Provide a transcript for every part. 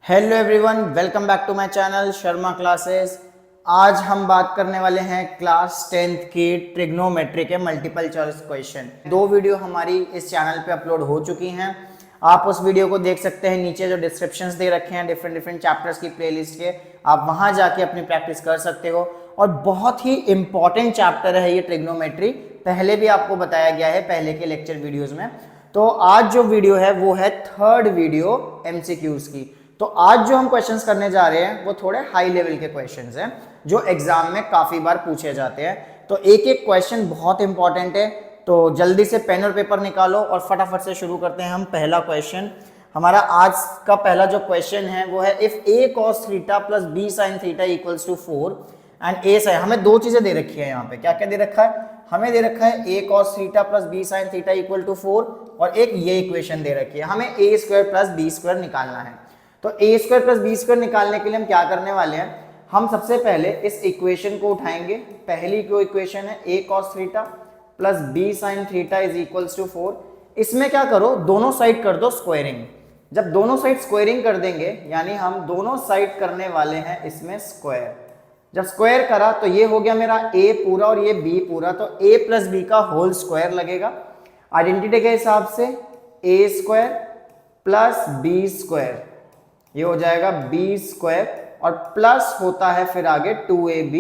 Hello everyone, welcome back to my channel Sharma classes. आज हम बात करने वाले हैं क्लास 10th की ट्रिग्नोमेट्री के मल्टीपल चॉइस क्वेश्चन। दो वीडियो हमारी इस चैनल पे अपलोड हो चुकी हैं। आप उस वीडियो को देख सकते हैं, नीचे जो डिस्क्रिप्शंस दे रखे हैं डिफरेंट चैप्टर्स की प्लेलिस्ट के, आप वहां जाके अपनी प्रैक्टिस कर सकते हो। और बहुत ही इंपॉर्टेंट चैप्टर है ये ट्रिग्नोमेट्री, पहले भी आपको बताया गया है पहले के लेक्चर वीडियोज में। तो आज जो वीडियो है वो है थर्ड वीडियो MCQs की। तो आज जो हम क्वेश्चंस करने जा रहे हैं वो थोड़े हाई लेवल के क्वेश्चंस हैं जो एग्जाम में काफी बार पूछे जाते हैं। तो एक एक क्वेश्चन बहुत इंपॉर्टेंट है, तो जल्दी से पेन और पेपर निकालो और फटाफट से शुरू करते हैं हम। पहला क्वेश्चन हमारा आज का पहला जो क्वेश्चन है वो है if a cos theta plus b sin theta equals to 4 and a sin। हमें दो चीजें दे रखी है यहाँ पे, क्या क्या दे रखा है? हमें दे रखा है a cos theta plus b sin theta equal to 4 और एक ये इक्वेशन दे रखी है, हमें a square plus b square निकालना है। तो a square plus b square निकालने के लिए हम क्या करने वाले हैं, हम सबसे पहले इस इक्वेशन को उठाएंगे। पहली जो इक्वेशन है a cos theta plus b sin theta is equals to 4। इसमें क्या करो, दोनों साइड कर दो स्क्वायरिंग। जब दोनों साइड स्क्वायरिंग कर देंगे यानी हम दोनों साइड करने वाले हैं इसमें स्क्वायर। जब स्क्वायर करा तो ये हो गया मेरा a पूरा और ये b पूरा, तो a प्लस b का होल स्क्वायर लगेगा। आइडेंटिटी के हिसाब से a square plus b square, ये हो जाएगा b स्क्वायर और प्लस होता है फिर आगे 2ab,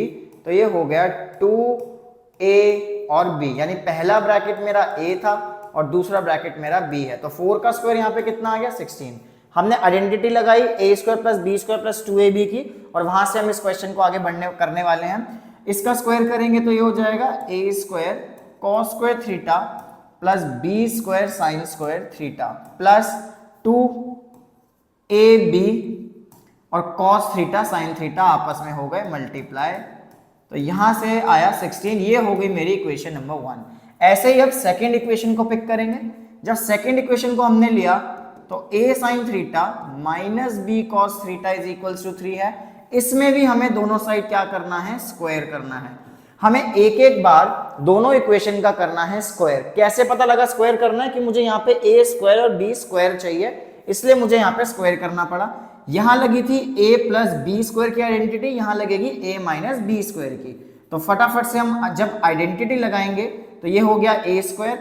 तो ये हो गया 2a और b, यानी पहला ब्रैकेट मेरा a था और दूसरा ब्रैकेट मेरा b है। तो 4 का स्क्वायर यहाँ पे कितना आ गया 16। हमने आइडेंटिटी लगाई a square plus b square plus 2ab की और वहां से हम इस क्वेश्चन को आगे करने वाले हैं। इसका स्क्वायर करेंगे तो ये हो जाएगा a square cos square theta plus b square sine square theta plus 2ab और कॉस थीटा साइन थीटा आपस में हो गए मल्टीप्लाई। तो यहां से आया 16, ये हो गई मेरी इक्वेशन नंबर 1। ऐसे ही अब सेकेंड इक्वेशन को पिक करेंगे। जब सेकेंड इक्वेशन को हमने लिया तो a sin theta minus b cos theta is equals to 3 है। इसमें भी हमें दोनों साइड क्या करना है, स्क्वायर करना है। हमें एक एक बार दोनों इक्वेशन का करना है स्क्वायर। कैसे पता लगा स्क्वायर करना है कि मुझे यहाँ पे a स्क्वायर और b स्क्वायर चाहिए, इसलिए मुझे यहाँ पे स्क्वायर करना पड़ा। यहाँ लगी थी a प्लस बी स्क्वायर की आइडेंटिटी, यहाँ लगेगी a माइनस बी स्क्वायर की। तो फटाफट से हम जब आइडेंटिटी लगाएंगे तो ये हो गया a square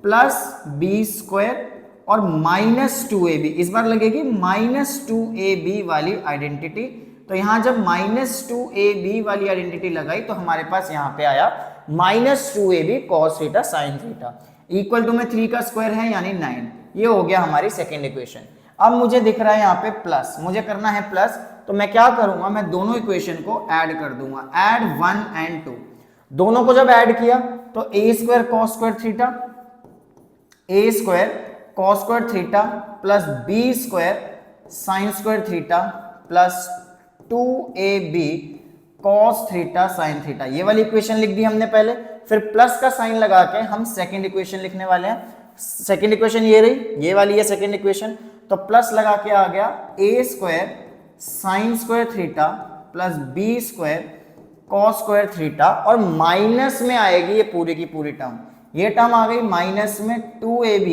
plus B square और माइनस 2ab, इस बार लगेगी माइनस 2ab वाली आइडेंटिटी। तो यहां जब माइनस 2ab वाली आइडेंटिटी लगाई तो हमारे पास यहां पे आया minus 2ab cos theta sine theta equal to में 3 का स्क्वायर है यानी 9। ये हो गया हमारी सेकेंड इक्वेशन। अब मुझे दिख रहा है यहाँ पे प्लस, मुझे करना है प्लस, तो मैं क्या करूंगा, मैं दोनों इक्वेशन को ऐड कर दूंगा। ऐड 1 एंड 2, दोनों को जब ऐड किया तो a square cos square theta, a square cos square theta plus b square sine square theta plus 2ab cos theta sine theta, ये वाली इक्वेशन लिख दी हमने पहले। फिर प्लस का साइन लगा के हम सेकंड इक्वेशन लिखने वाले हैं। सेकंड इक्वेशन ये रही, ये वाली है सेकंड इक्वेशन। तो प्लस लगा के आ गया a square sine square theta plus b square cos square theta और माइनस में आएगी ये पूरी की पूरी टर्म, ये टर्म आ गई माइनस में 2ab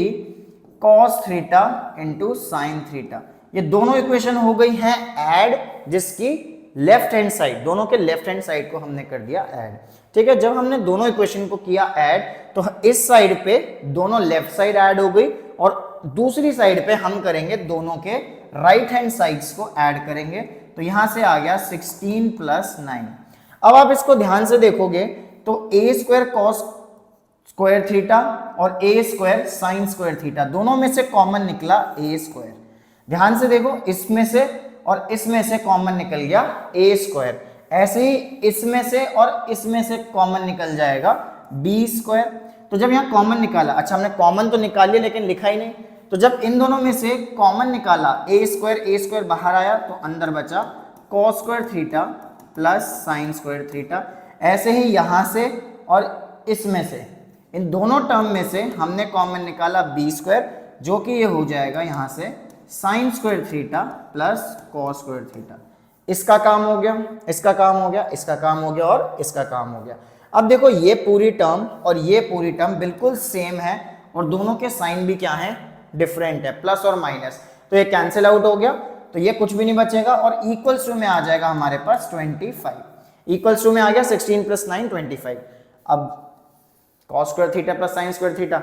cos theta into sine theta. ये दोनों इक्वेशन हो गई हैं ऐड, जिसकी लेफ्ट हैंड साइड, दोनों के लेफ्ट हैंड साइड को हमने कर दिया ऐड। ठीक है, जब हमने दोनों इक्वेशन को किया ऐड तो इस साइड पे दोनों लेफ्ट साइड ऐड हो गई और दूसरी साइड पे हम करेंगे दोनों के राइट हैंड साइड्स को ऐड करेंगे। तो यहां से आ गया 16 प्लस 9। अब आप इसको ध्यान से देखोगे तो a square cos square theta और a square sine square theta, दोनों में से कॉमन निकला a स्क्वायर। ध्यान से देखो, इसमें से और इसमें से कॉमन निकल गया a स्क्वायर। ऐसे ही इसमें से और इसमें से कॉमन निकल जाएगा b स्क्वायर। तो जब यहाँ कॉमन निकाला, अच्छा हमने कॉमन तो निकाल लिया लेकिन लिखा ही नहीं, तो जब इन दोनों में से कॉमन निकाला a स्क्वायर बाहर आया तो अंदर बचा cos square theta plus sine square theta. ऐसे ही यहाँ से और इसमें से, इन दोनों टर्म में से हमने कॉमन निकाला b स्क्वायर, जो कि ये हो जाएगा यहाँ से sign square theta plus cos square theta. इसका काम हो गया, इसका काम हो गया, इसका काम हो गया और इसका काम हो गया। अब देखो ये पूरी टर्म और ये पूरी टर्म बिल्कुल सेम है और दोनों के साइन भी क्या है, डिफरेंट है, प्लस और माइनस। तो ये कैंसिल आउट हो गया। तो ये कुछ भी नहीं बचेगा और इक्वल्स टू में आ जाएगा हमारे पास 25। इक्वल्स टू में आ गया 16 + 9 25। अब cos square theta plus sine square theta,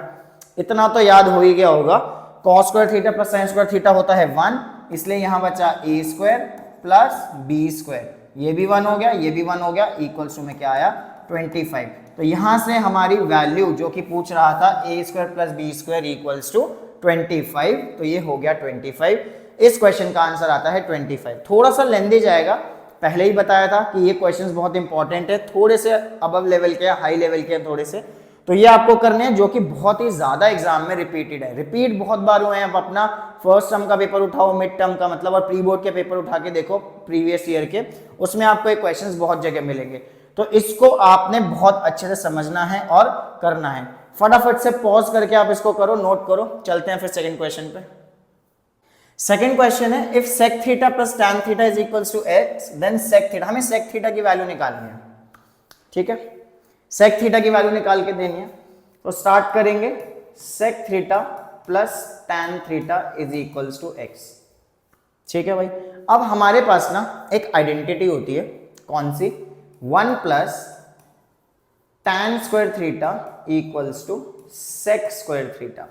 इतना तो याद हो ही गया होगा। cos square theta plus sine square theta होता है 1, इसलिए यहां बचा a square plus b square, ये भी 1 हो गया, ये भी 1 हो गया, इक्वल्स टू में क्या आया 25। तो यहां से हमारी वैल्यू जो कि पूछ रहा था a square plus b square equals to 25, तो ये हो गया 25। इस क्वेश्चन का आंसर आता है 25। थोड़ा सा लेंदी जाएगा, पहले ही बताया था कि ये क्वेश्चंस बहुत इंपॉर्टेंट है, थोड़े से अबव लेवल के, हाई लेवल के थोड़े से, तो ये आपको करने हैं जो कि बहुत ही ज्यादा एग्जाम में रिपीटेड है, रिपीट बहुत बार हुए हैं। अब अपना फर्स्ट टर्म का पेपर उठाओ, मिड टर्म का मतलब, और प्री बोर्ड के पेपर उठा के देखो प्रीवियस ईयर के, उसमें आपको ये क्वेश्चंस बहुत जगह मिलेंगे। तो इसको आपने बहुत अच्छे से समझना है और करना है। फटाफट से पॉज करके आप इसको करो, नोट करो। चलते हैं फिर सेकंड क्वेश्चन पे। सेकंड क्वेश्चन है, if sec theta plus tan theta is equals to x, then sec theta, हमें sec थीटा की वैल्यू निकालनी है, ठीक है, sec थीटा की वैल्यू निकाल के देनी है। तो स्टार्ट करेंगे, sec theta plus tan theta is equals to x, ठीक है भाई। अब हमारे पास ना एक आइडेंटिटी होती है, कौन सी, 1 plus tan square theta equals to sec square theta.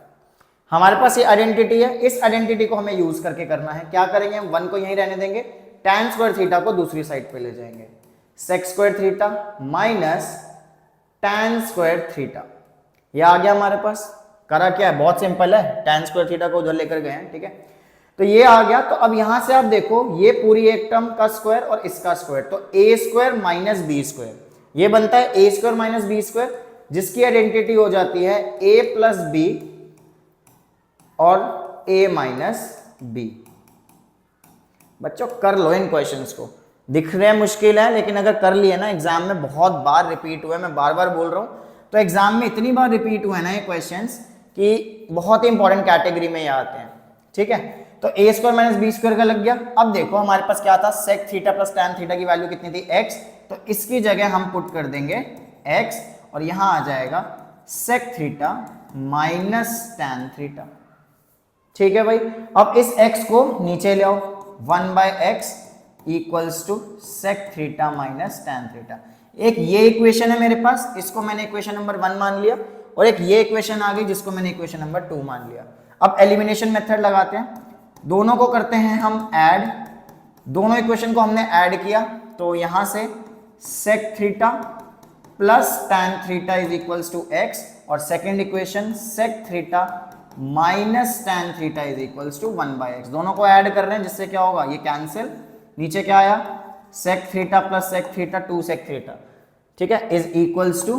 हमारे पास ये आइडेंटिटी है, इस आइडेंटिटी को हमें यूज करके करना है। क्या करेंगे, हम 1 को यहीं रहने देंगे, tan स्क्वायर थीटा को दूसरी साइड पे ले जाएंगे, sec square theta minus tan square theta, ये आ गया हमारे पास। करा क्या है, बहुत सिंपल है, tan स्क्वायर थीटा को उधर लेकर गए हैं, ठीक है, तो ये आ गया। तो अब यहां से आप देखो, ये पूरी एक टर्म का स्क्वायर और इसका स्क्वायर, तो a square minus b square, ये बनता है a square minus b square, जिसकी आइडेंटिटी हो जाती है a प्लस b और a माइनस b। बच्चों कर लो इन क्वेश्चंस को, दिख रहे हैं मुश्किल है, लेकिन अगर कर लिए ना, एग्जाम में बहुत बार रिपीट हुए, मैं बार बार बोल रहा हूं, तो एग्जाम में इतनी बार रिपीट हुए ना ये क्वेश्चंस कि बहुत ही इंपॉर्टेंट कैटेगरी में ये आते हैं, ठीक है। तो a square minus B square का लग गया। अब देखो हमारे पास क्या था, sec theta plus tan theta की वैल्यू कितनी थी, x, तो इसकी जगह हम पुट कर देंगे x, और यहां आ जाएगा sec theta minus tan theta, ठीक है भाई। अब इस x को नीचे ले आओ, 1/x equals to sec theta minus tan theta. एक ये इक्वेशन है मेरे पास, इसको मैंने इक्वेशन नंबर 1 मान लिया, और एक ये इक्वेशन आ गई जिसको मैंने इक्वेशन नंबर 2 मान लिया। अब एलिमिनेशन मेथड लगाते हैं, दोनों को करते हैं हम ऐड, दोनों इक्वेशन को हमने ऐड किया, तो यहां से sec theta plus tan theta is equals to x, और second equation sec theta minus tan theta is equals to 1/x, दोनों को ऐड कर रहे हैं, जिससे क्या होगा, ये कैंसिल, नीचे क्या आया, sec theta plus sec theta 2 sec theta, ठीक है, is equals to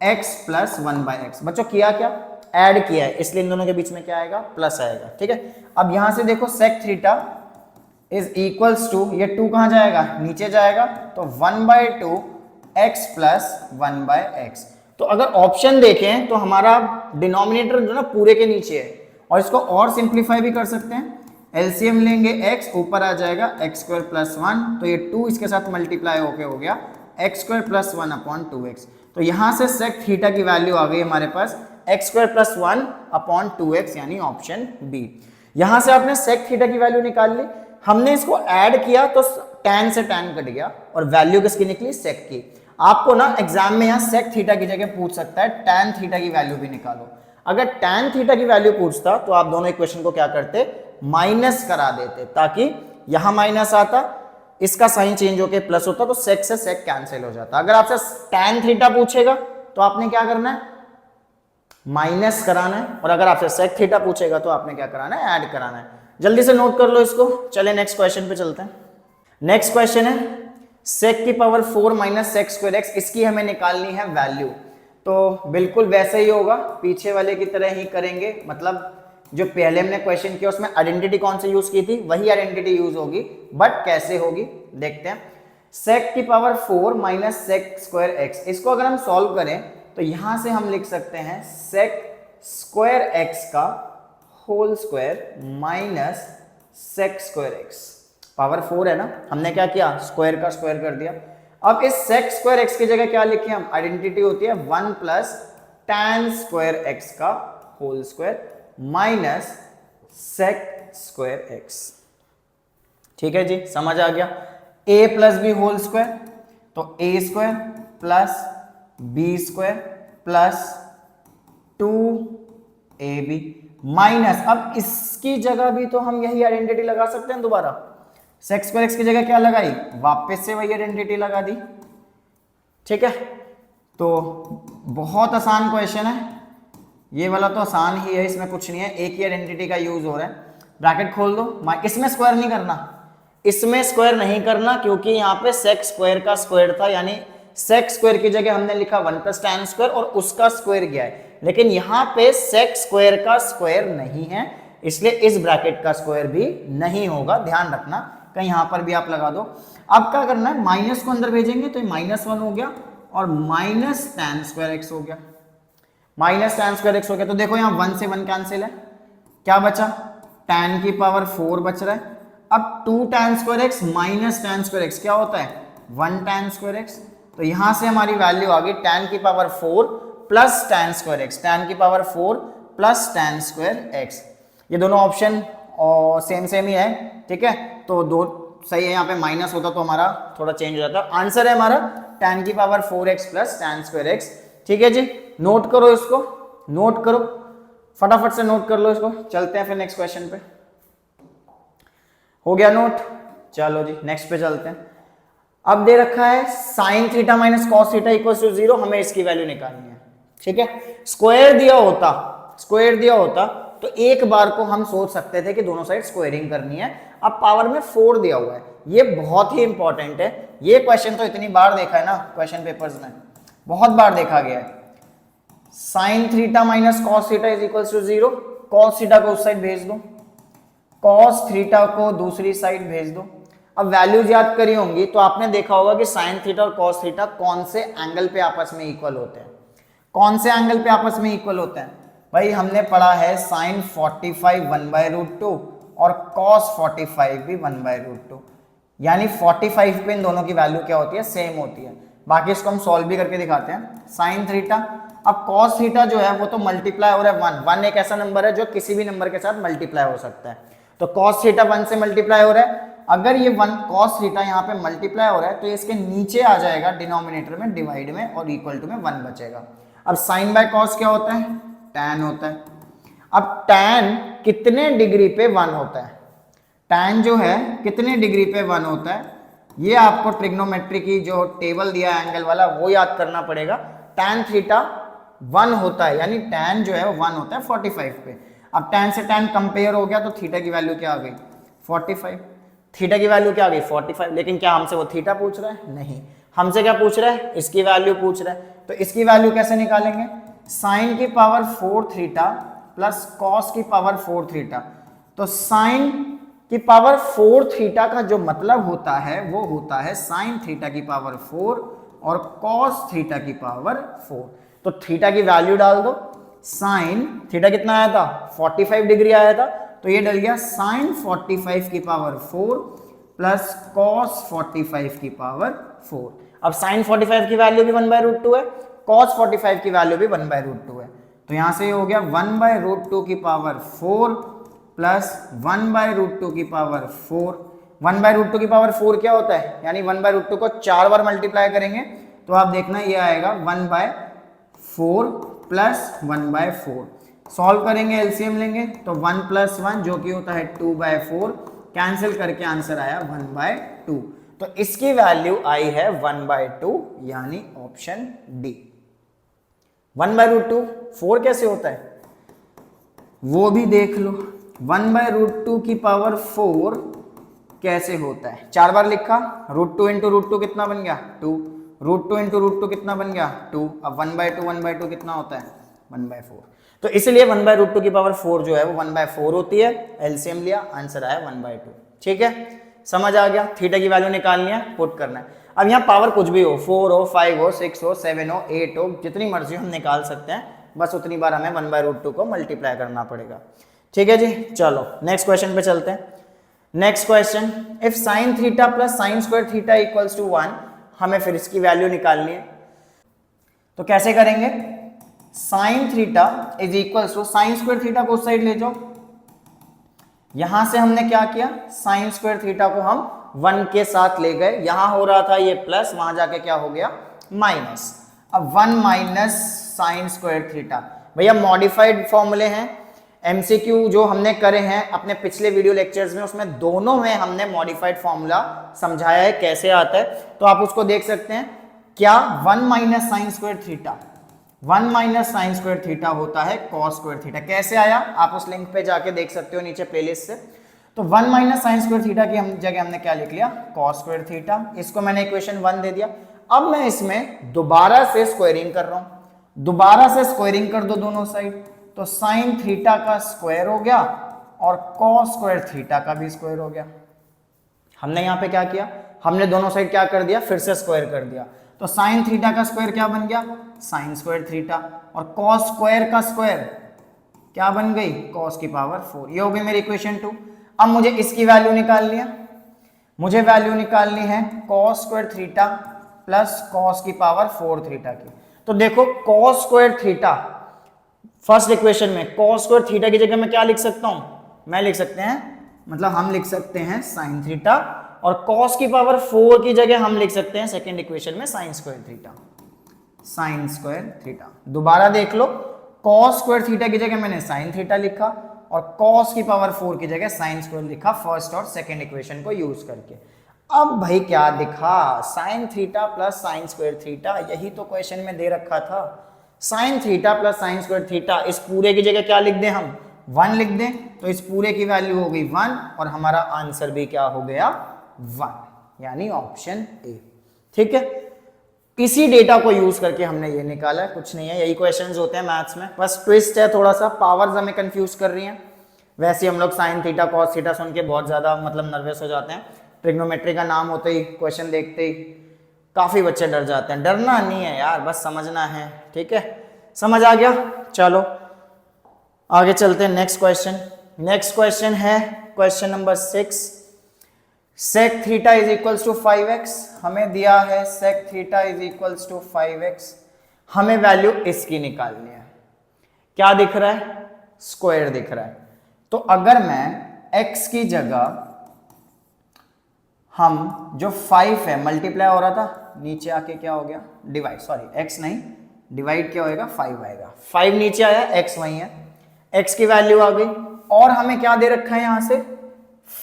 x plus 1/x। बच्चों किया क्या, ऐड किया है, इसलिए इन दोनों के बीच में क्या आएगा, प्लस आएगा, ठीक है। अब यहां से देखो sec theta is equals to, ये 2 कहां जाएगा, नीचे जाएगा, तो 1/2 x प्लस 1/x। तो अगर ऑप्शन देखें तो हमारा डिनोमिनेटर जो ना पूरे के नीचे है, और इसको और सिंप्लीफाई भी कर सकते हैं, एलसीएम लेंगे x, ऊपर आ जाएगा x स्क्वायर प्लस 1, तो ये 2 इसके साथ मल्टीप्लाई होके हो गया x स्क्वायर प्लस 1/2x। तो यहां से sec थीटा की वैल्यू आ गई हमारे पास x स्क्वायर प्लस 1/2x, यानी ऑप्शन बी। यहां से आपने sec थीटा की वैल्यू निकाल ली, हमने इसको ऐड किया तो tan से tan कट गया, और वैल्यू किसकी निकली, sec की। आपको ना एग्जाम में यहाँ sec थीटा की जगह पूछ सकता है tan थीटा की वैल्यू भी निकालो। अगर tan थीटा की वैल्यू पूछता तो आप दोनों इक्वेशन को क्या करते, माइनस करा देते, ताकि यहां माइनस आता, इसका साइन चेंज होके प्लस होता, तो sec से sec कैंसिल हो जाता। अगर आपसे tan थीटा पूछेगा तो आपने क्या करना है, माइनस कराना है, और अगर आपसे sec थीटा पूछेगा तो आपने क्या कराना है, ऐड कराना है। जल्दी से नोट कर लो इसको। चले नेक्स्ट क्वेश्चन पे चलते हैं। नेक्स्ट क्वेश्चन है sec की power 4 minus sec square x, इसकी हमें निकालनी है वैल्यू। तो बिल्कुल वैसे ही होगा, पीछे वाले की तरह ही करेंगे, मतलब जो पहले हमने क्वेश्चन किया उसमें आइडेंटिटी कौन सी यूज की थी, वही आइडेंटिटी यूज होगी, बट कैसे होगी देखते हैं। sec की power 4 minus sec square x, इसको अगर हम सॉल्व करें तो यहां से हम लिख सकते हैं sec स्क्वायर x का whole square minus sec square x। Power 4 है ना, हमने क्या किया, स्क्वायर का स्क्वायर कर दिया। अब इस sec स्क्वायर x की जगह क्या लिखे हम, आइडेंटिटी होती है 1 प्लस tan स्क्वायर x का whole square minus sec square x, ठीक है जी, समझ आ गया। a plus B whole square, तो A square plus B square plus 2ab minus, अब इसकी जगह भी तो हम यही आइडेंटिटी लगा सकते हैं दोबारा। सेक्स स्क्वायर एक्स की जगह क्या लगाई, वापस से वही आइडेंटिटी लगा दी। ठीक है, तो बहुत आसान क्वेश्चन है ये वाला, तो आसान ही है, इसमें कुछ नहीं है, एक ही आइडेंटिटी का यूज हो रहा है। ब्रैकेट खोल दो, इसमें स्क्वायर नहीं करना, इसमें स्क्वायर नहीं करना, क्योंकि यहाँ पे सेक्स स्क्वायर का स्क्वायर था, यानी सेक्स स्क्वायर की जगह हमने लिखा 1 प्लस टैन स्क्वायर और उसका स्क्वायर गया है, लेकिन यहाँ पे सेक्स स्क्वायर का स्क्वायर नहीं है, इसलिए इस ब्रैकेट का स्क्वायर भी नहीं होगा, ध्यान रखना, कहीं यहाँ पर भी आप लगा दो। अब क्या करना है, माइनस को अंदर भेजेंगे तो -1 हो गया और माइनस टैन स्क्वायर एक्स हो गया, माइनस टैन स्क्वायर एक्स हो गया। तो देखो यहाँ 1 से 1 कैंसिल है, क्या बचा, टैन की पावर 4 बच रहा है। अब 2 tan square x minus tan square x क्या होता है, 1 टैन स्क्वायर एक्स। तो यहां से हमारी वैल्यू आ गई टैन की power 4 plus tan square X, tan की power 4 plus tan square X. ये दोनों ऑप्शन सेम ही है, ठीक है, तो दो सही है। यहाँ पे माइनस होता तो हमारा थोड़ा चेंज हो जाता। आंसर है हमारा टैन की power 4x plus tan square x. ठीक है जी, नोट करो इसको, नोट करो, फटाफट से नोट कर लो इसको। चलते हैं फिर नेक्स्ट क्वेश्चन पे। हो गया नोट, चलो जी नेक्स्ट पे चलते हैं। अब दे रखा है sine theta minus cos theta equals to 0, हमें इसकी वैल्यू निकालनी है। ठीक है, स्क्वायर दिया होता तो एक बार को हम सोच सकते थे कि दोनों साइड स्क्वायरिंग करनी है। अब पावर में 4 दिया हुआ है, ये बहुत ही इंपॉर्टेंट है। ये क्वेश्चन तो इतनी बार देखा है ना क्वेश्चन पेपर्स में, बहुत बार देखा गया है। Sine theta minus cos theta is equals to 0, cos theta को उस साइड भेज दो, कॉस थीटा को दूसरी साइड भेज दो। अब वैल्यूज याद करी होंगी तो आपने देखा होगा कि साइन थीटा और कॉस थीटा कौन से एंगल पे आपस में इक्वल होते हैं, कौन से एंगल पे आपस में इक्वल होते हैं। भाई हमने पढ़ा है साइन 45 1/√2 और कॉस 45 भी 1/√2, यानी 45 पे इन दोनों की वैल्यू क्या होती है, सेम होती है। बाकी इसको हम सॉल्व भी करके दिखाते हैं। साइन थीटा, अब कॉस थीटा जो है वो तो मल्टीप्लाई हो रहा है 1 एक ऐसा नंबर है जो किसी भी नंबर के साथ मल्टीप्लाई हो सकता है, तो कॉस थीटा 1 से मल्टीप्लाई हो रहा है। अगर ये 1 कॉस थीटा यहाँ पे मल्टीप्लाई हो रहा है तो इसके नीचे आ जाएगा डिनोमिनेटर में, डिवाइड में, और इक्वल टू में 1 बचेगा। अब साइन बाय कॉस क्या होता है, टैन होता है। अब टैन कितने डिग्री पे 1 होता है, टैन जो है कितने डिग्री पे 1 होता है, ये आपको ट्रिग्नोमेट्री की जो टेबल दिया है एंगल वाला वो याद करना पड़ेगा। टैन थीटा 1 होता है, यानी टैन जो है वो 1 होता है 45 पे। अब टैन से टैन कंपेयर हो गया तो थीटा की वैल्यू क्या आ गई, 45। थीटा की वैल्यू क्या आ गई 45, लेकिन क्या हमसे वो थीटा पूछ रहा है, नहीं, हमसे क्या पूछ रहा है, इसकी वैल्यू पूछ रहा है। तो इसकी वैल्यू कैसे निकालेंगे, साइन की पावर 4 थीटा प्लस कॉस की पावर 4 थीटा। तो साइन की पावर 4 थीटा का जो मतलब होता है वो होता है साइन थीटा की पावर 4 और कॉस थीटा की पावर 4। तो थीटा की वैल्यू डाल दो, साइन थीटा कितना आया था 45 डिग्री आया था, तो ये डल गया साइन 45 की पावर 4 प्लस कॉस 45 की पावर 4। अब साइन 45 की वैल्यू भी 1/√2 है, कॉस 45 की वैल्यू भी 1/√2 है, तो यहां से हो गया 1/√2 की पावर 4 प्लस 1/√2 की पावर 4। 1/√2 की पावर 4 क्या होता है, यानी 1/√2 को 4 बार मल्टीप्लाई करेंगे तो आप देखना ये आएगा 1/4 प्लस 1/4। सॉल्व करेंगे, एलसीएम लेंगे तो 1 + 1 जो कि होता है 2/4, कैंसिल करके आंसर आया 1/2। तो इसकी वैल्यू आई है 1/2, यानी ऑप्शन डी। 1/√2 4 कैसे होता है वो भी देख लो। 1/√2 की पावर 4 कैसे होता है, 4 बार लिखा, √2 × √2 कितना बन गया 2, √2 × √2 कितना बन गया 2। अब 1/2 कितना होता है 1/4, तो इसलिए 1/√2 की पावर 4 जो है वो 1/4 होती है। एलसीएम लिया, आंसर आया 1/2। ठीक है, समझ आ गया। थीटा की वैल्यू निकालनी है, पुट करना है। अब यहाँ पावर कुछ भी हो, 4 हो, 5 हो, 6 हो, 7 हो, 8 हो, जितनी मर्जी हम निकाल सकते हैं, बस उतनी बार हमें 1/√2 को मल्टीप्लाई करना पड़ेगा। ठीक है जी, चलो नेक्स्ट क्वेश्चन पे चलते हैं। Next question, if sine theta plus sine square theta equals to 1, हमें फिर इसकी वैल्यू निकालनी है। तो कैसे करेंगे, sine theta is equals to sine square theta को उस साइड ले जाओ, यहां से हमने क्या किया, साइन स्क्वायर थीटा को हम 1 के साथ ले गए, यहां हो रहा था ये प्लस, वहां जाके क्या हो गया माइनस। अब 1 माइनस साइन स्क्वायर थीटा, भैया मॉडिफाइड फॉर्मूले हैं, एमसीक्यू जो हमने करे हैं अपने पिछले वीडियो लेक्चर्स में, उसमें दोनों में हमने मॉडिफाइड फॉर्मूला समझाया है कैसे आता है, तो आप उसको देख सकते हैं। क्या 1 minus sign square theta, 1 minus sign square theta होता है कॉस स्क्वायर थीटा। कैसे आया आप उस लिंक पे जाके देख सकते हो नीचे प्लेलिस्ट से। तो 1 माइनस साइन स्क्वायर थीटा की हम जगह हमने क्या लिख लिया, कॉस स्क्वायर थीटा। इसको मैंने इक्वेशन 1 दे दिया। अब मैं इसमें दोबारा से स्क्वायरिंग कर रहा हूं, दोबारा से स्क्वायरिंग कर दो दोनों साइड, तो साइन थीटा का स्क्वायर हो गया और कॉस स्क्वायर थीटा का भी स्क्वायर हो गया। हमने यहां पे क्या किया, हमने दोनों साइड क्या कर दिया, फिर से स्क्वायर कर दिया। तो साइन थीटा का स्क्वायर क्या बन गया, साइन स्क्वायर थीटा, और कॉस स्क्वायर का स्क्वायर क्या बन गई, कॉस की पावर 4। ये हो गई मेरी इक्वेशन 2। अब मुझे इसकी वैल्यू निकालनी है, मुझे वैल्यू निकालनी है cos square theta plus cos की पावर 4 थीटा की। तो देखो cos square theta first equation में, कॉस स्क्वायर थीटा की जगह मैं क्या लिख सकता हूं, मैं लिख सकते हैं, मतलब हम लिख सकते हैं साइन थीटा, और कॉस की पावर 4 की जगह हम लिख सकते हैं सेकंड इक्वेशन में sign square theta, sign square theta. दोबारा देख लो, कॉस स्क्वायर थीटा की जगह मैंने साइन थीटा लिखा और कॉस की पावर 4 की जगह साइन स्क्वायर लिखा, फर्स्ट और सेकंड इक्वेशन को यूज करके। अब भाई क्या दिखा, sign theta plus sine square theta, यही तो क्वेश्चन में दे रखा था। Sign theta plus sine square theta, इस पूरे की जगह क्या लिख दें हम, 1 लिख दें, तो इस पूरे की वैल्यू हो गई 1 और हमारा आंसर भी क्या हो गया 1, यानी ऑप्शन ए। ठीक है, इसी डेटा को यूज करके हमने ये निकाला है, कुछ नहीं है, यही क्वेश्चंस होते हैं मैथ्स में, बस ट्विस्ट है थोड़ा सा, पावर्स हमें कंफ्यूज कर रही हैं। वैसे हम लोग साइन थीटा कॉस थीटा सुन के बहुत ज्यादा मतलब नर्वस हो जाते हैं, ट्रिग्नोमेट्री का नाम होते ही, क्वेश्चन देखते ही काफी बच्चे डर जाते हैं। डरना नहीं है यार, बस समझना है। ठीक है, समझ आ गया, चलो आगे चलते हैं। नेक्स्ट क्वेश्चन, नेक्स्ट क्वेश्चन है question number 6। sec theta is equals to 5x, हमें दिया है sec theta is equals to 5x, हमें वैल्यू इसकी निकालनी है। क्या दिख रहा है, स्क्वायर दिख रहा है। तो अगर मैं x की जगह, हम जो 5 है मल्टीप्लाई हो रहा था, नीचे आके क्या हो गया डिवाइड, सॉरी x नहीं डिवाइड, क्या होएगा 5 आएगा, 5 नीचे आया, x वही है, x की वैल्यू आ गई। और हमें क्या दे रखा है यहां से,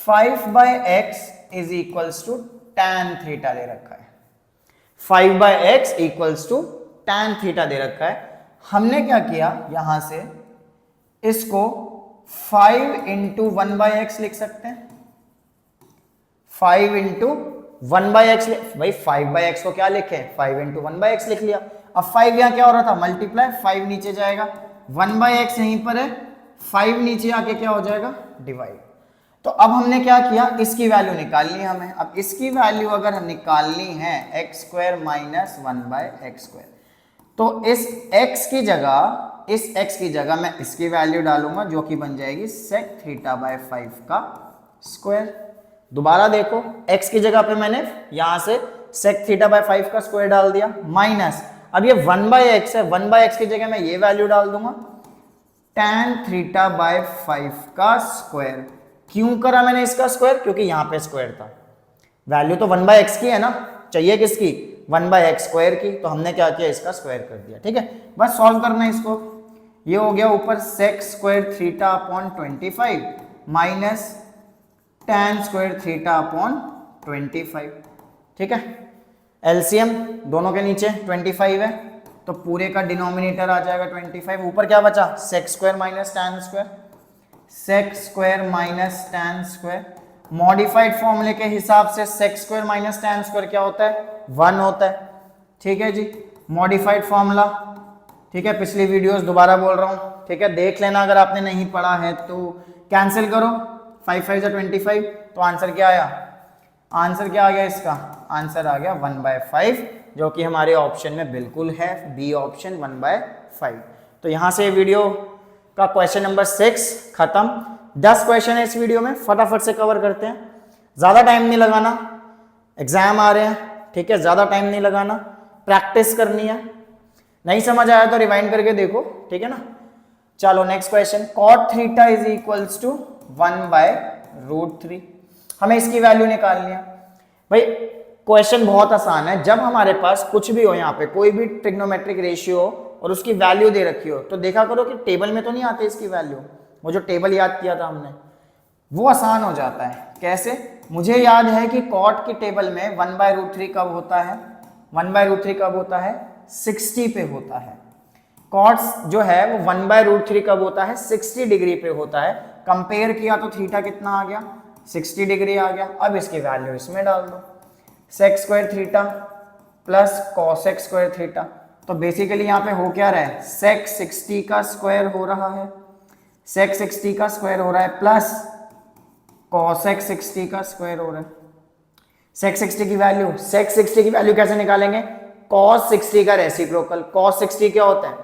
5/x is equals to tan theta दे रखा है, 5/x equals to tan theta दे रखा है। हमने क्या किया, यहां से इसको 5 इंटू 1/x लिख सकते हैं, 5 इंटू 1/x, भाई 5/x को क्या लिखे, 5 इंटू 1/x लिख लिया। अब 5 यहां क्या हो रहा था मल्टीप्लाई, 5 नीचे जाएगा, 1/x यहीं पर है, 5 नीचे आके क्या हो जाएगा डिवाइड। तो अब हमने क्या किया, इसकी वैल्यू निकालनी है हमें। अब इसकी वैल्यू अगर निकालनी है x square minus 1/x square, तो इस x की जगह, इस x की जगह मैं इसकी वैल्यू डालूंगा जो कि बन जाएगी sec थीटा बाय 5 का स्क्वायर। दोबारा देखो, x की जगह पे मैंने यहां से sec थीटा बाय 5 का स्क्वायर डाल दिया, माइनस अब ये 1/x है, 1/x की जगह मैं ये वैल्यू डाल दूंगा tan थीटा बाय 5 का स्क्वायर। क्यों करा मैंने इसका स्क्वायर, क्योंकि यहां पे स्क्वायर था, वैल्यू तो 1/x की है ना, चाहिए किसकी 1/x स्क्वायर की, तो हमने क्या किया इसका स्क्वायर कर दिया। ठीक है, बस सॉल्व करना है इसको। ये हो गया ऊपर sec square theta upon 25 minus tan square theta upon 25। ठीक है, एलसीएम दोनों के नीचे 25 है, तो पूरे का डिनोमिनेटर आ जाएगा 25, ऊपर क्या बचा sec square minus tan square, sec square minus tan square. Modified फॉर्मूले के हिसाब से sec square minus tan square क्या होता है 1 होता है। ठीक है जी, मॉडिफाइड फॉर्मूला। ठीक है, पिछली वीडियोस दोबारा बोल रहा हूं, ठीक है देख लेना अगर आपने नहीं पढ़ा है तो। कैंसिल करो, 5 5 25, तो आंसर क्या आया, आंसर क्या आ गया इसका, आंसर आ गया 1/5, जो कि हमारे ऑप्शन में बिल्कुल है, बी ऑप्शन 1/5। तो यहां से वीडियो का क्वेश्चन नंबर 6 खत्म। 10 क्वेश्चन है इस वीडियो में, फटाफट से कवर करते हैं, ज्यादा टाइम नहीं लगाना, एग्जाम आ रहे हैं। ठीक है, ज्यादा टाइम नहीं लगाना, प्रैक्टिस करनी है, नहीं समझ आया तो रिवाइंड करके देखो। ठीक है ना, चलो next question, cot theta is equals to 1/√3। हमें इसकी वैल्यू निकालनी है। भाई क्वेश्चन बहुत आसान है, जब हमारे पास कुछ भी हो, यहाँ पे कोई भी ट्रिग्नोमेट्रिक रेशियो हो और उसकी वैल्यू दे रखी हो, तो देखा करो कि टेबल में तो नहीं आते इसकी वैल्यू। वो जो टेबल याद किया था हमने, वो आसान हो जाता है। कैसे? मुझे याद है कि कॉट की टेबल में 1/√3 कब होता है? 1/√3 कब होता है? 60 पे होता है। कॉट्स जो है वो 1/√3 कब होता है? 60 डिग्री पे होता है। कंपेयर किया तो थीटा कितना आ गया? 60 डिग्री आ गया। अब इसकी वैल्यू इसमें डाल दो, sec square theta plus cosec square theta. तो बेसिकली यहाँ पे हो क्या रहा है? सेक 60 का स्क्वायर हो रहा है, सेक 60 का स्क्वायर हो रहा है प्लस कॉसेक 60 का स्क्वायर हो रहा है। सेक 60 की वैल्यू, सेक 60 की वैल्यू कैसे निकालेंगे? कॉस 60 का रेसिप्रोकल। कॉस 60 क्या होता है?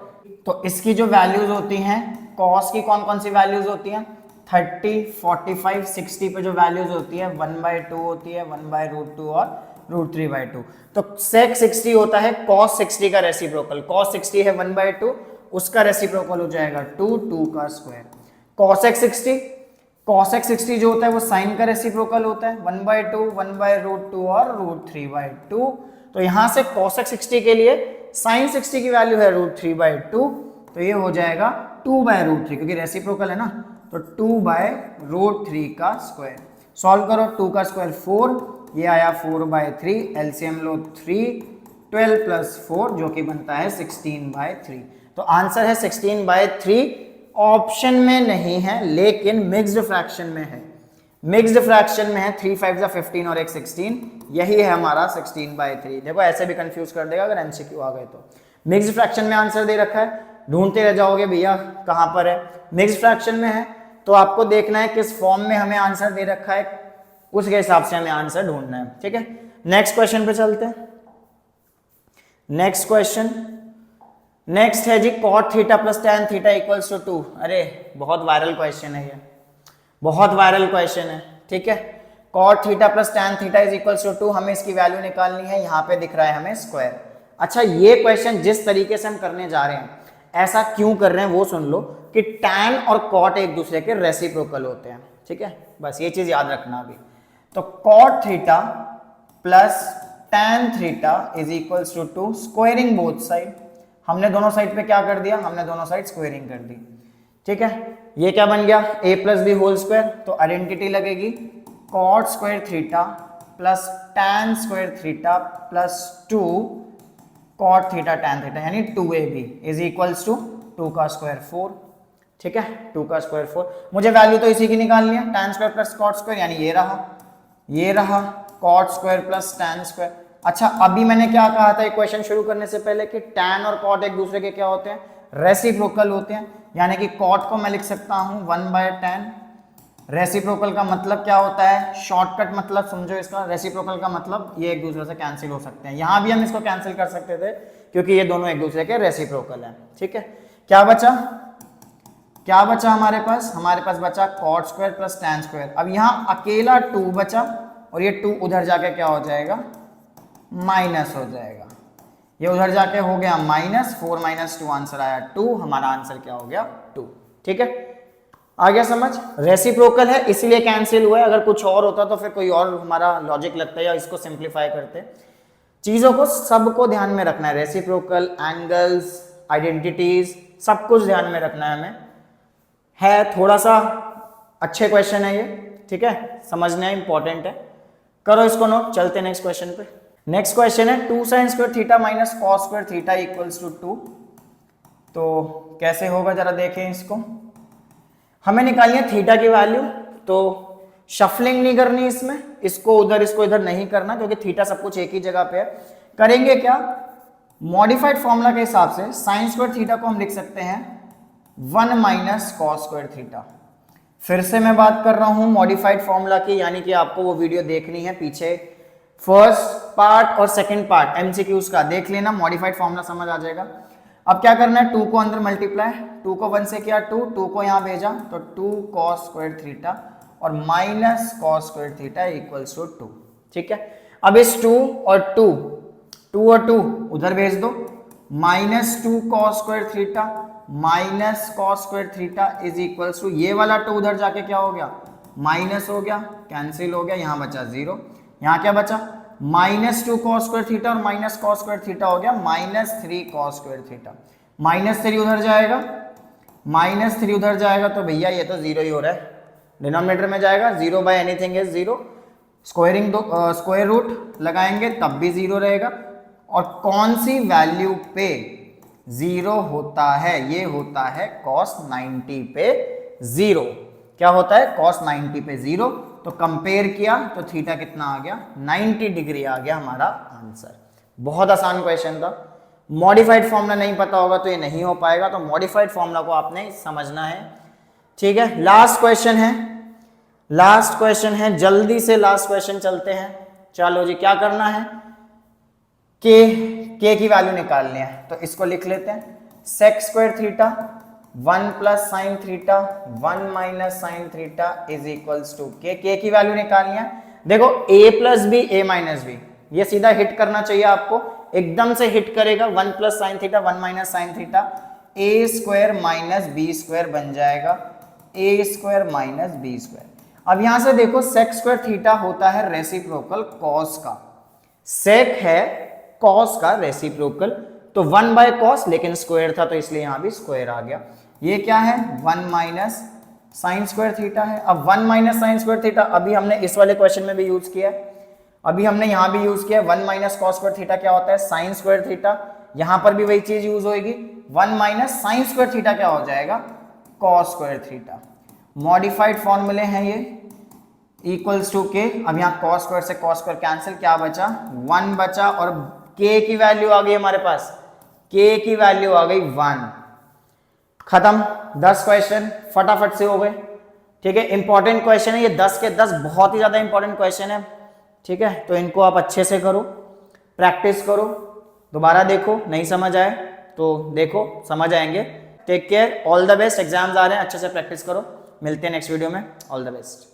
तो इसकी जो वैल्यूज होती हैं, कॉस की कौन कौन सी वैल्यूज होती हैं? 30, 45, 60 पे जो वैल्यूज होती है 1/2 होती है, 1/√2 और √3/2। तो सेक 60 होता है कॉस 60 का रेसिप्रोकल। कॉस 60 है 1/2, उसका रेसिप्रोकल हो जाएगा 2 का स्क्वायर। कॉसेक 60, कॉसेक 60 जो होता है वो साइन का रेसिप्रोकल होता है 1/2, 1/√2 और √3/2। तो यहां से कॉसेक 60 के लिए साइन 60 की वैल्यू है √3/2, तो ये हो जाएगा 2/√3, क्योंकि रेसिप्रोकल है ना, तो 2/√3 का स्क्वायर। सॉल्व करो, 2 का स्क्वायर 4, ये आया 4/3, एलसीएम लो 3, 12 प्लस 4 जो कि बनता है 16/3। तो आंसर है 16/3। ऑप्शन में नहीं है लेकिन मिक्स्ड फ्रैक्शन में है। मिक्स्ड फ्रैक्शन में है, 3 5 15 और एक 16, यही है हमारा 16/3। देखो ऐसे भी कंफ्यूज कर देगा अगर एमसीक्यू आ गए तो। मिक्स्ड फ्रैक्शन में आंसर दे रखा है, ढूंढते रह जाओगे भैया कहां पर है। मिक्स्ड फ्रैक्शन में है तो आपको देखना है किस फॉर्म में हमें आंसर दे रखा है, उसके हिसाब से हमें आंसर ढूंढना है। ठीक है, नेक्स्ट क्वेश्चन पे चलते हैं। नेक्स्ट क्वेश्चन, नेक्स्ट है जी cot theta plus tan theta equals to 2। अरे बहुत वायरल क्वेश्चन है, ये बहुत वायरल क्वेश्चन है। ठीक है, cot theta plus tan theta is equals to 2, हमें इसकी वैल्यू निकालनी है। यहाँ पे दिख रहा है हमें स्क्वायर। अच्छा, ये क्वेश्चन जिस तरीके से हम करने जा रहे हैं, ऐसा क्यों कर रहे हैं वो सुन लो कि tan और cot एक दूसरे के रेसिप्रोकल होते हैं। ठीक है, बस ये चीज याद रखना अभी। तो cot theta plus tan theta is equals to 2, squaring both side. हमने दोनों साइड पे क्या कर दिया? हमने दोनों साइड स्क्वायरिंग कर दी। ठीक है, ये क्या बन गया? a plus B whole square. तो आइडेंटिटी लगेगी, cot square theta plus tan square theta plus 2 cot theta tan theta, यानी 2ab इज इक्वल्स टू 2 का स्क्वायर 4। ठीक है, 2 का स्क्वायर 4। मुझे वैल्यू तो इसी की निकालनी है, tan square plus cot square, यानी ये रहा cot square plus tan square. अच्छा, अभी मैंने क्या कहा था इक्वेशन शुरू करने से पहले कि tan और cot एक दूसरे के क्या होते हैं? रेसिप्रोकल होते हैं। यानी कि cot को मैं लिख सकता हूं 1/tan। रेसिप्रोकल का मतलब क्या होता है? शॉर्टकट मतलब समझो इसका। रेसिप्रोकल का मतलब ये एक दूसरे से कैंसिल हो सकते हैं। यहां भी हम इसको कैंसिल कर सकते थे क्योंकि ये दोनों एक दूसरे के रेसिप्रोकल हैं। ठीक है, क्या बचा? क्या बचा हमारे पास? हमारे पास बचा cot square plus tan square. अब यहाँ अकेला 2 बचा और ये 2 उधर जाके क्या हो जाएगा? माइनस हो जाएगा। ये उधर जाके हो गया माइनस, 4 - 2 आंसर आया 2। हमारा आंसर क्या हो गया? 2। ठीक है, आ गया समझ? रेसिप्रोकल है इसलिए कैंसिल हुआ है। अगर कुछ और होता तो फिर कोई और हमारा लॉजिक लगता है या इसको सिंप्लीफाई करते। चीजों को सबको ध्यान में रखना है, रेसिप्रोकल, एंगल्स, आइडेंटिटीज, सब कुछ ध्यान में रखना है हमें। है थोड़ा सा अच्छे क्वेश्चन है ये। ठीक है, समझना इंपॉर्टेंट है। करो इसको नोट, चलते नेक्स्ट क्वेश्चन पे। नेक्स्ट क्वेश्चन है 2 sin square theta minus cos square theta equals to 2। तो कैसे होगा जरा देखें इसको। हमें निकालनी है थीटा की वैल्यू, तो शफलिंग नहीं करनी इसमें, इसको उधर इसको इधर नहीं करना क्योंकि थीटा सब कुछ एक ही जगह पे है। करेंगे क्या? मॉडिफाइड फॉर्मूला के हिसाब से साइन स्क्वायर थीटा को हम लिख सकते हैं 1 माइनस कॉस स्क्वायर थीटा। फिर से मैं बात कर रहा हूं मॉडिफाइड फॉर्मूला की, यानी कि आपको वो वीडियो देखनी है पीछे, फर्स्ट पार्ट और सेकंड पार्ट एमसीक्यूज का देख लेना, मॉडिफाइड फॉर्मूला समझ आ जाएगा। अब क्या करना है? 2 को अंदर मल्टीप्लाई, 2 को 1 से किया 2 को यहाँ भेजा तो 2 cos स्क्वायर थीटा और minus cos square theta equals to 2। ठीक है, अब इस 2 और 2 उधर भेज दो, -2 cos square theta minus cos square theta is equals to, ये वाला 2 उधर जाके क्या हो गया, माइनस हो गया, कैंसिल हो गया, यहाँ बचा 0, यहाँ क्या बचा -2 कॉस स्क्वायर थीटा और माइनस कॉस स्क्वायर थीटा हो गया -3 कॉस स्क्वायर थीटा। -3 उधर जाएगा, -3 उधर जाएगा तो भैया ये तो 0 ही हो रहा है, डिनोमिनेटर में जाएगा, 0 by anything is 0, squaring square root लगाएंगे तब भी 0 रहेगा। और कौन सी वैल्यू पे 0 होता है, ये होता है cos 90 पे 0। क्या होता है, cos 90 पे 0। तो कंपेयर किया तो थीटा कितना आ गया, 90 डिग्री आ गया हमारा आंसर। बहुत आसान क्वेश्चन था। मॉडिफाइड फॉर्मूला नहीं पता होगा तो ये नहीं हो पाएगा, तो मॉडिफाइड फॉर्मूला को आपने समझना है। ठीक है, लास्ट क्वेश्चन है, लास्ट क्वेश्चन है, जल्दी से लास्ट क्वेश्चन चलते हैं। चलो जी, क्या करना है, के की वैल्यू निकालनी है, तो इसको लिख लेते हैं, sec square theta 1 plus sine theta 1 minus sine theta is equals to के की वैल्यू निकालनी है। देखो a plus B a minus B, ये सीधा हिट करना चाहिए आपको, एकदम से हिट करेगा। 1 plus sine theta 1 minus sine theta, A square minus B square बन जाएगा, A square minus B square. अब यहां से देखो, सेक स्क्वायर थीटा होता है रेसिप्रोकल कॉस का, सेक है कॉस का रेसिप्रोकल, तो 1 बाय कॉस, लेकिन स्क्वायर था तो इसलिए यहां भी स्क्वायर आ गया। ये क्या है, 1 माइनस साइन स्क्वायर थीटा है। अब 1 माइनस साइन स्क्वायर थीटा अभी हमने इस वाले क्वेश्चन में भी यूज किया है, अभी हमने यहां भी यूज किया। 1 माइनस कॉस स्क्वायर थीटा क्या होता है, साइन स्क्वायर थीटा, यहां पर भी वही चीज यूज होगी। 1 माइनस साइन स्क्वायर थीटा क्या हो जाएगा, कॉस स्क्वायर थीटा। मॉडिफाइड फॉर्मूले हैं ये, इक्वल्स टू के। अब यहाँ कॉस स्क्वायर से कॉस स्क्वायर कैंसिल, क्या बचा 1 बचा, और के की वैल्यू आ गई हमारे पास, के की वैल्यू आ गई 1। खत्म, 10 क्वेश्चन फटाफट से हो गए। ठीक है, इंपॉर्टेंट क्वेश्चन है ये, 10 के 10 बहुत ही ज्यादा इंपॉर्टेंट क्वेश्चन है। ठीक है, तो इनको आप अच्छे से करो, प्रैक्टिस करो, दोबारा देखो, नहीं समझ आए तो देखो, समझ आएंगे। Take care, all the best, exams आ रहे हैं, अच्छे से प्रैक्टिस करो। मिलते हैं नेक्स्ट वीडियो में, ऑल द बेस्ट।